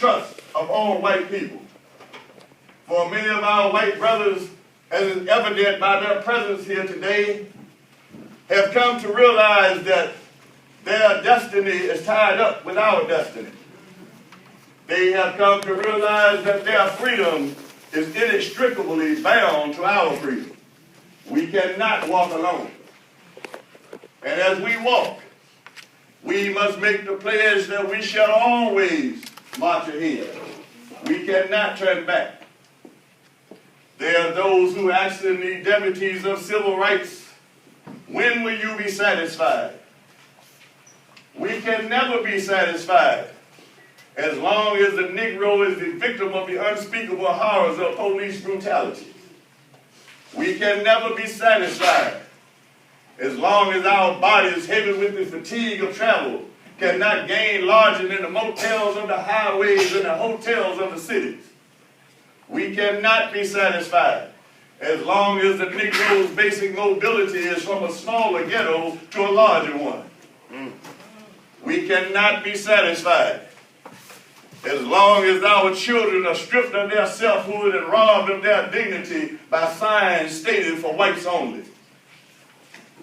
trust of all white people. For many of our white brothers, as is evident by their presence here today, have come to realize that their destiny is tied up with our destiny. They have come to realize that their freedom is inextricably bound to our freedom. We cannot walk alone. And as we walk, we must make the pledge that we shall always march ahead. We cannot turn back. There are those who ask in the deputies of civil rights, when will you be satisfied? We can never be satisfied as long as the Negro is the victim of the unspeakable horrors of police brutality. We can never be satisfied as long as our bodies, heavy with the fatigue of travel, cannot gain lodging in the motels of the highways and the hotels of the cities. We cannot be satisfied as long as the Negro's basic mobility is from a smaller ghetto to a larger one. We cannot be satisfied as long as our children are stripped of their selfhood and robbed of their dignity by signs stated for whites only.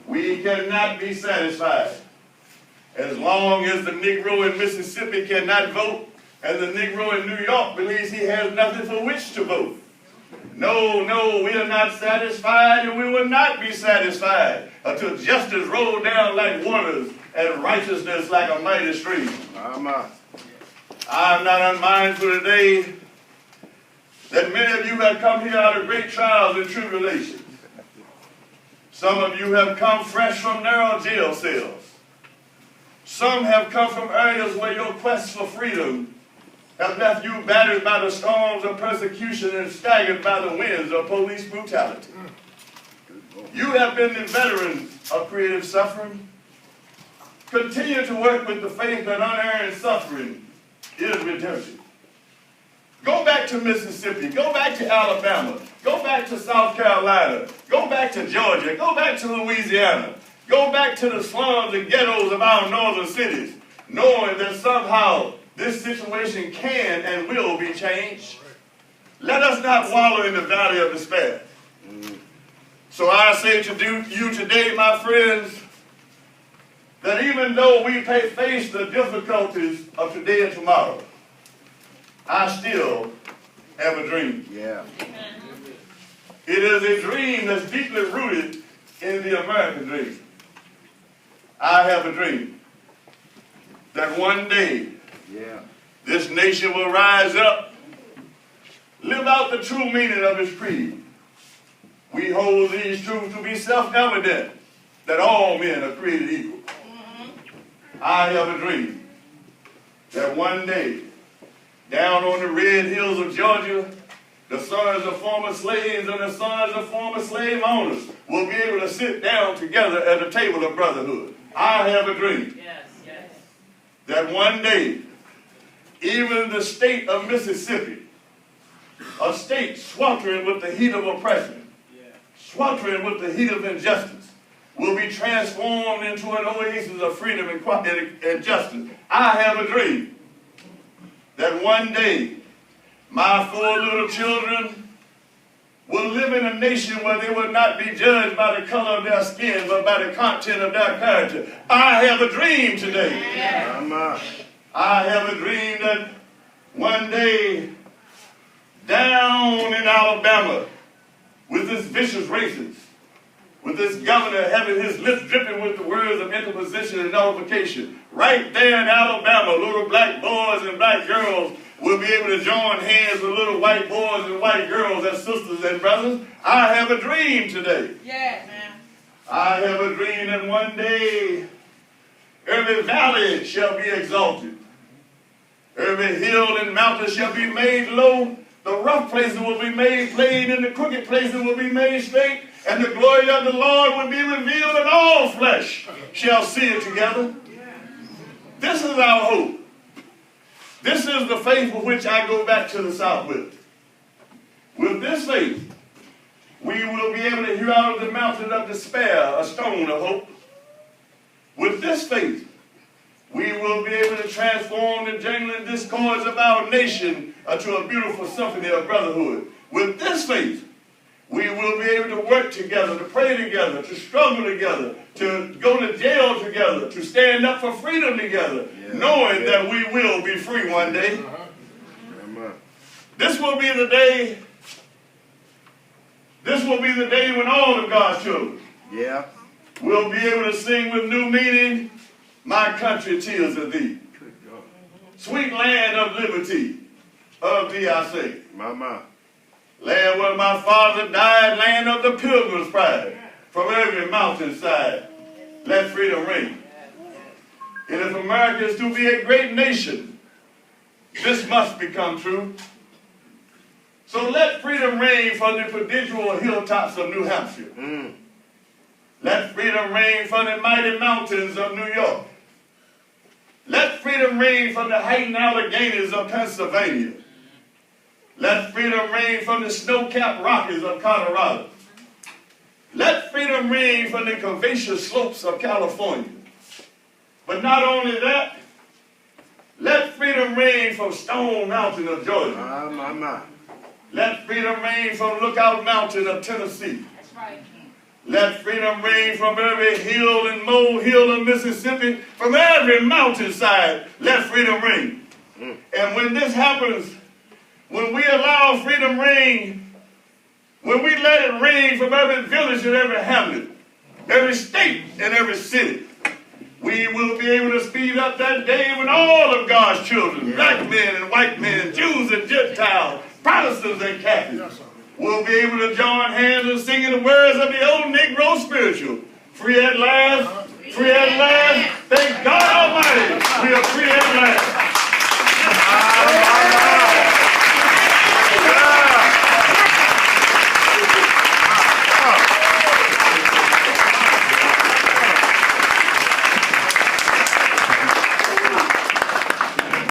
We cannot be satisfied as long as the Negro in Mississippi cannot vote and the Negro in New York believes he has nothing for which to vote. No, we are not satisfied, and we will not be satisfied until justice rolls down like waters and righteousness like a mighty stream. I am not unmindful today that many of you have come here out of great trials and tribulations. Some of you have come fresh from narrow jail cells. Some have come from areas where your quest for freedom have left you battered by the storms of persecution and staggered by the winds of police brutality. You have been the veterans of creative suffering. Continue to work with the faith that unearned suffering is redemption. Go back to Mississippi. Go back to Alabama. Go back to South Carolina. Go back to Georgia. Go back to Louisiana. Go back to the slums and ghettos of our northern cities, knowing that somehow this situation can and will be changed. Let us not wallow in the valley of despair. So I say to you today, my friends, that even though we face the difficulties of today and tomorrow, I still have a dream. Yeah. It is a dream that's deeply rooted in the American dream. I have a dream that one day this nation will rise up, live out the true meaning of its creed. We hold these truths to be self-evident, that all men are created equal. I have a dream that one day, down on the red hills of Georgia, the sons of former slaves and the sons of former slave owners will be able to sit down together at a table of brotherhood. I have a dream that one day, even the state of Mississippi, a state sweltering with the heat of oppression, sweltering with the heat of injustice, will be transformed into an oasis of freedom and justice. I have a dream that one day my 4 little children will live in a nation where they will not be judged by the color of their skin, but by the content of their character. I have a dream today. I have a dream that one day, down in Alabama, with this vicious racist, with this governor having his lips dripping with the words of interposition and nullification, right there in Alabama, little black boys and black girls will be able to join hands with little white boys and white girls as sisters and brothers. I have a dream today. I have a dream that one day every valley shall be exalted. Every hill and mountain shall be made low. The rough places will be made plain, and the crooked places will be made straight. And the glory of the Lord will be revealed, and all flesh shall see it together. This is our hope. This is the faith with which I go back to the South with. With this faith, we will be able to hear out of the mountain of despair a stone of hope. With this faith, we will be able to transform the jangling discords of our nation to a beautiful symphony of brotherhood. With this faith, we will be able to work together, to pray together, to struggle together, to go to jail together, to stand up for freedom together, knowing that we will be free one day. This will be the day. This will be the day when all of God's children will be able to sing with new meaning, "My country, 'tis of thee. Sweet land of liberty, of thee I say. Land where my father died, land of the pilgrim's pride. From every mountainside, let freedom ring." And if America is to be a great nation, this must become true. So let freedom ring from the prodigal hilltops of New Hampshire. Let freedom ring from the mighty mountains of New York. Let freedom ring from the heightened Alleghanies of Pennsylvania. Let freedom ring from the snow-capped Rockies of Colorado. Let freedom ring from the curvaceous slopes of California. But not only that, let freedom ring from Stone Mountain of Georgia. Let freedom ring from Lookout Mountain of Tennessee. That's right. Let freedom ring from every hill and molehill of Mississippi, from every mountainside, let freedom ring. And when this happens, when we allow freedom ring, when we let it ring from every village and every hamlet, every state and every city, we will be able to speed up that day when all of God's children, black men and white men, Jews and Gentiles, Protestants and Catholics, will be able to join hands and sing in the words of the old Negro spiritual. Free at last, free at last. Thank God Almighty, we are free at last.